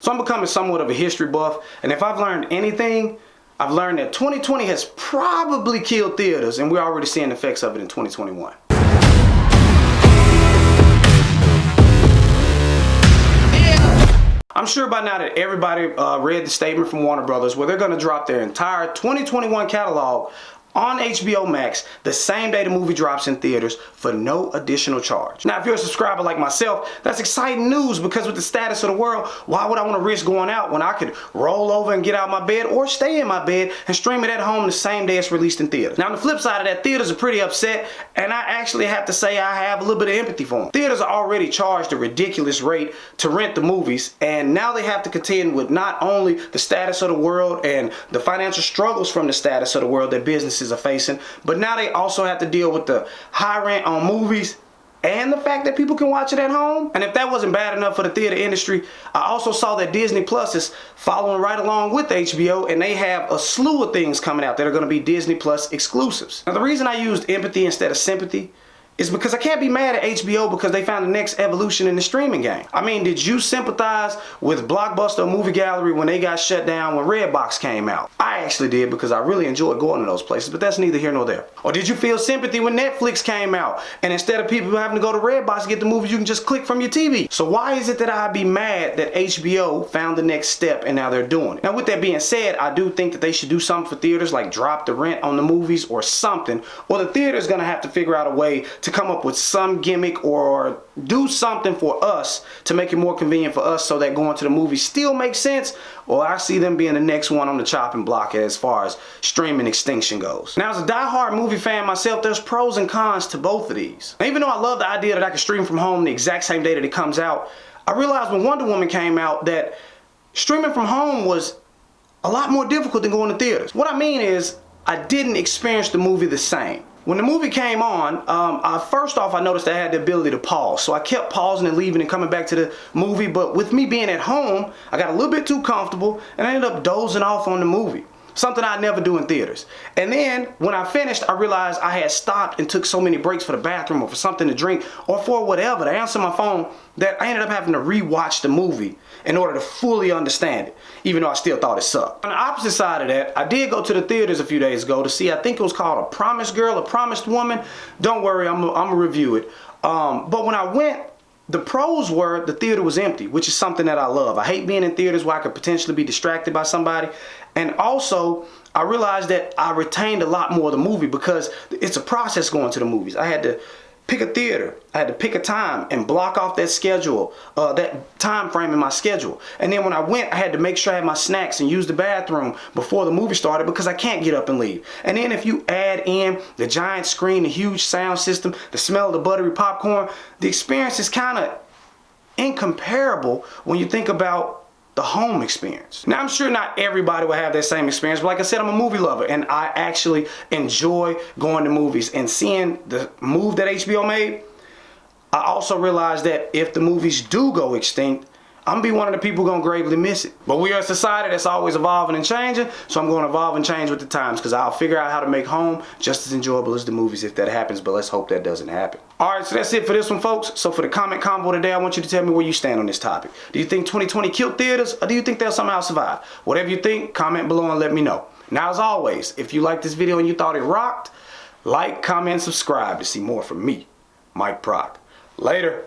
So I'm becoming somewhat of a history buff, and if I've learned anything, I've learned that 2020 has probably killed theaters, and we're already seeing the effects of it in 2021. I'm sure by now that everybody read the statement from Warner Brothers where they're going to drop their entire 2021 catalog on HBO Max the same day the movie drops in theaters for no additional charge. Now, if you're a subscriber like myself, that's exciting news, because with the status of the world, why would I want to risk going out when I could roll over and get out of my bed or stay in my bed and stream it at home the same day it's released in theaters? Now, on the flip side of that, theaters are pretty upset, and I actually have to say I have a little bit of empathy for them. Theaters are already charged a ridiculous rate to rent the movies, and now they have to contend with not only the status of the world and the financial struggles from the status of the world that businesses are facing, but now they also have to deal with the high rent on movies and the fact that people can watch it at home. And if that wasn't bad enough for the theater industry, I also saw that Disney Plus is following right along with HBO, and they have a slew of things coming out that are going to be Disney Plus exclusives. Now, the reason I used empathy instead of sympathy is because I can't be mad at HBO because they found the next evolution in the streaming game. I mean, did you sympathize with Blockbuster Movie Gallery when they got shut down when Redbox came out? I actually did, because I really enjoyed going to those places, but that's neither here nor there. Or did you feel sympathy when Netflix came out, and instead of people having to go to Redbox to get the movies, you can just click from your TV? So why is it that I'd be mad that HBO found the next step and now they're doing it? Now, with that being said, I do think that they should do something for theaters, like drop the rent on the movies or something, or the theater's gonna have to figure out a way to come up with some gimmick or do something for us to make it more convenient for us so that going to the movies still makes sense, or I see them being the next one on the chopping block as far as streaming extinction goes. Now, as a diehard movie fan myself, there's pros and cons to both of these. Now, even though I love the idea that I can stream from home the exact same day that it comes out, I realized when Wonder Woman came out that streaming from home was a lot more difficult than going to theaters. What I mean is, I didn't experience the movie the same. When the movie came on, first off, I noticed I had the ability to pause. So I kept pausing and leaving and coming back to the movie. But with me being at home, I got a little bit too comfortable and I ended up dozing off on the movie. Something I never do in theaters. And then when I finished, I realized I had stopped and took so many breaks for the bathroom or for something to drink or for whatever to answer my phone that I ended up having to rewatch the movie in order to fully understand it, even though I still thought it sucked. On the opposite side of that, I did go to the theaters a few days ago to see, I think it was called A Promised Girl, A Promised Woman. Don't worry, I'm gonna review it. But when I went, the pros were the theater was empty, which is something that I love. I hate being in theaters where I could potentially be distracted by somebody. And also, I realized that I retained a lot more of the movie because it's a process going to the movies. I had to pick a theater, I had to pick a time and block off that schedule, that time frame in my schedule. And then when I went, I had to make sure I had my snacks and use the bathroom before the movie started because I can't get up and leave. And then if you add in the giant screen, the huge sound system, the smell of the buttery popcorn, the experience is kind of incomparable when you think about the home experience. Now, I'm sure not everybody will have that same experience, but like I said, I'm a movie lover and I actually enjoy going to movies and seeing the move that HBO made. I also realized that if the movies do go extinct, I'm gonna be one of the people gonna gravely miss it. But we are a society that's always evolving and changing, so I'm gonna evolve and change with the times because I'll figure out how to make home just as enjoyable as the movies if that happens, but let's hope that doesn't happen. Alright, so that's it for this one, folks. So for the comment combo today, I want you to tell me where you stand on this topic. Do you think 2020 killed theaters, or do you think they'll somehow survive? Whatever you think, comment below and let me know. Now, as always, if you liked this video and you thought it rocked, like, comment, and subscribe to see more from me, Mike Proc. Later.